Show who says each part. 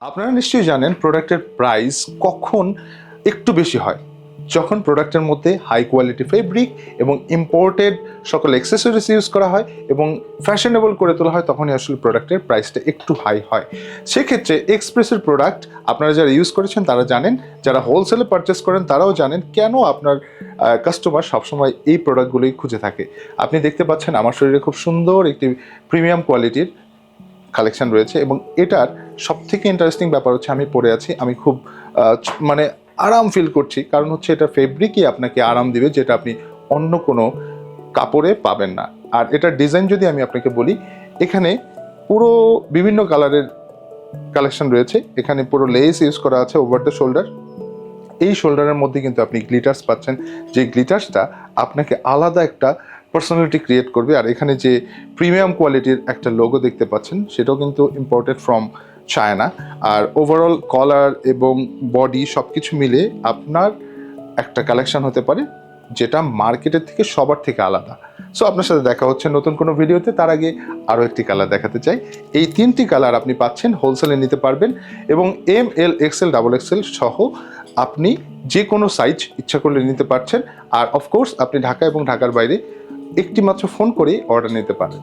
Speaker 1: আপনারা নিশ্চয়ই জানেন প্রোডাক্টের প্রাইস কখন একটু বেশি হয়, যখন প্রোডাক্টের মধ্যে হাই কোয়ালিটি ফেব্রিক এবং ইম্পোর্টেড সকল অ্যাক্সেসরিজ ইউজ করা হয় এবং ফ্যাশনেবল করে তোলা হয়, তখনই আসলে প্রোডাক্টের প্রাইসটা একটু হাই হয়। সেক্ষেত্রে এক্সপ্রেসের প্রোডাক্ট আপনারা যারা ইউজ করেছেন তারা জানেন, যারা হোলসেলে পারচেস করেন তারাও জানেন কেন আপনার কাস্টমার সবসময় এই প্রোডাক্টগুলোই খুঁজে থাকে। আপনি দেখতে পাচ্ছেন আমার শরীরে খুব সুন্দর একটি প্রিমিয়াম কোয়ালিটির কালেকশন রয়েছে এবং এটার সবথেকে ইন্টারেস্টিং ব্যাপার হচ্ছে আমি পরে আছি, আমি খুব মানে আরাম ফিল করছি, কারণ হচ্ছে এটা ফেব্রিকই আপনাকে আরাম দিবে, যেটা আপনি অন্য কোনো কাপড়ে পাবেন না। আর এটার ডিজাইন যদি আমি আপনাকে বলি, এখানে পুরো বিভিন্ন কালারের কালেকশন রয়েছে। এখানে পুরো লেস ইউজ করা আছে ওভার দ্য শোল্ডার। এই শোল্ডারের মধ্যে কিন্তু আপনি গ্লিটার্স পাচ্ছেন, যে গ্লিটার্সটা আপনাকে আলাদা একটা পার্সোনালিটি ক্রিয়েট করবে। আর এখানে যে প্রিমিয়াম কোয়ালিটির একটা লোগো দেখতে পাচ্ছেন, সেটাও কিন্তু ইম্পোর্টেড ফ্রম চায়না। আর ওভারঅল কলার এবং বডি সব কিছু মিলে আপনার একটা কালেকশন হতে পারে যেটা মার্কেটের থেকে সবার থেকে আলাদা। সো আপনার সাথে দেখা হচ্ছে নতুন কোনো ভিডিওতে। তার আগে আরও একটি কালার দেখাতে চাই। এই তিনটি কালার আপনি পাচ্ছেন, হোলসেলে নিতে পারবেন এবং এম, এল, এক্সেল, ডাবল এক্সেল সহ আপনি যে কোনো সাইজ ইচ্ছা করলে নিতে পারছেন। আর অফকোর্স আপনি ঢাকা এবং ঢাকার বাইরে একটি মাত্র ফোন করে অর্ডার নিতে পারেন।